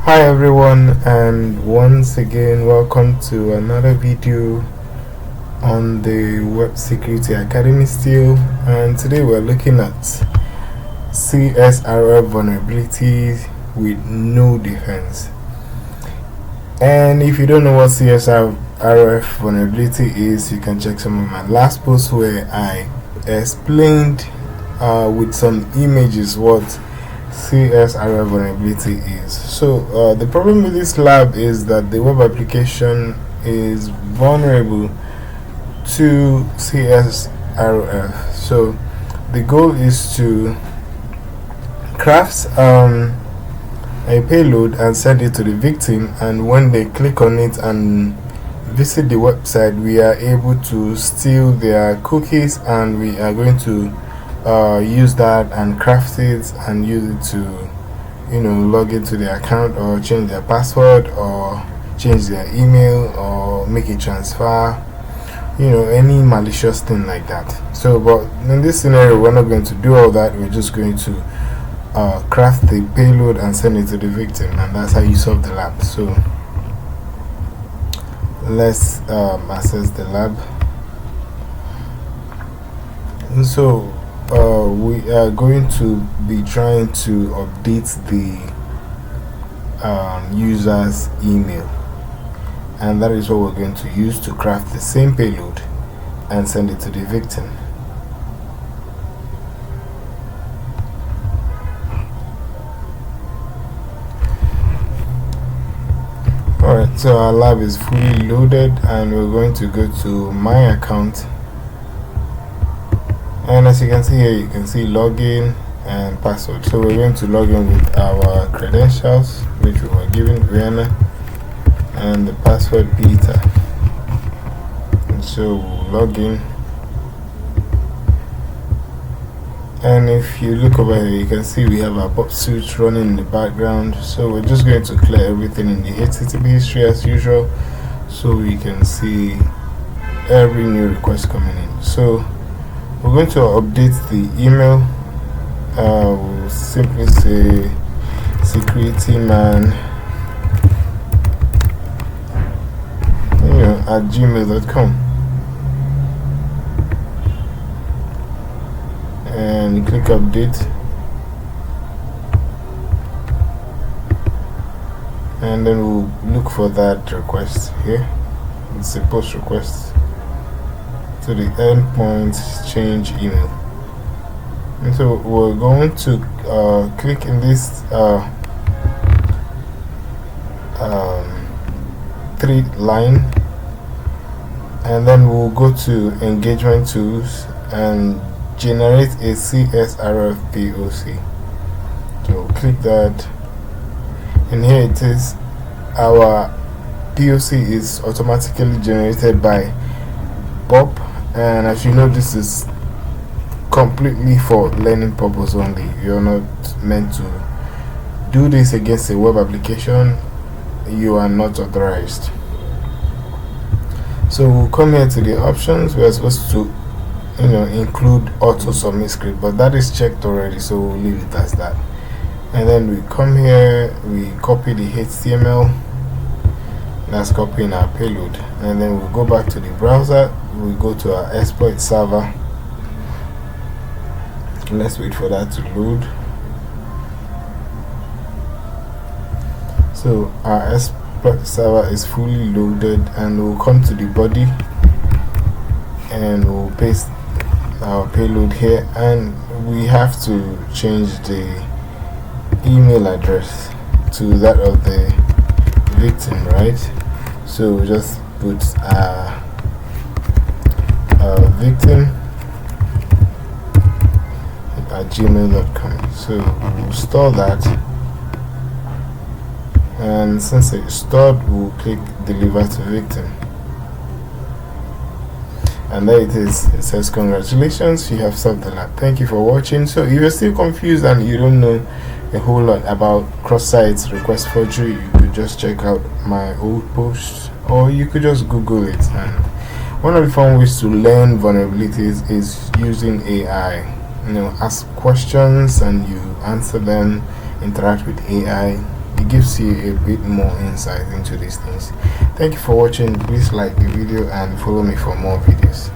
Hi everyone, and once again welcome to another video on the Web Security Academy still, and today we're looking at CSRF vulnerabilities with no defense. And if you don't know what CSRF vulnerability is, you can check some of my last posts where I explained with some images what CSRF vulnerability is. So the problem with this lab is that the web application is vulnerable to CSRF. So the goal is to craft a payload and send it to the victim, and when they click on it and visit the website, we are able to steal their cookies, and we are going to use that and craft it and use it to log into their account or change their password or change their email or make a transfer, any malicious thing like that. So but in this scenario, we're not going to do all that. We're just going to craft the payload and send it to the victim, and that's how you solve the lab. So let's access the lab. And so we are going to be trying to update the user's email, and that is what we're going to use to craft the same payload and send it to the victim. Alright, so our lab is fully loaded, and we're going to go to my account. And as you can see here, you can see login and password. So we're going to log in with our credentials, which we were given, Rihanna, and the password Peter. And so we'll log in. And if you look over here, you can see we have our bot suite running in the background. So we're just going to clear everything in the HTTP history as usual, so we can see every new request coming in. So we're going to update the email. We'll simply say securityman at gmail.com, and click update, and then we'll look for that request here. It's a post request to the endpoint change email. And so we're going to click in this 3 line, and then we'll go to engagement tools and generate a CSRF POC. So click that, and here it is. Our POC is automatically generated by Bob. And as you know, this is completely for learning purpose only. You're not meant to do this against a web application. You are not authorized. So we'll come here to the options. We're supposed to include auto submit script, but that is checked already, so we'll leave it as that. And then we come here, we copy the HTML. That's copying our payload, and then we'll go back to the browser. We'll go to our exploit server. Let's wait for that to load. So our exploit server is fully loaded, and we'll come to the body and we'll paste our payload here, and we have to change the email address to that of the victim, right? So we just put victim at gmail.com. So we'll store that, and since it's stored, we'll click deliver to victim, and there it is. It says congratulations, you have solved the lab. Thank you for watching. So if you're still confused and you don't know a whole lot about cross-site request forgery, you could just check out my old posts, or you could just Google it. And one of the fun ways to learn vulnerabilities is using AI. Ask questions and you answer them, interact with AI, it gives you a bit more insight into these things. Thank you for watching. Please like the video and follow me for more videos.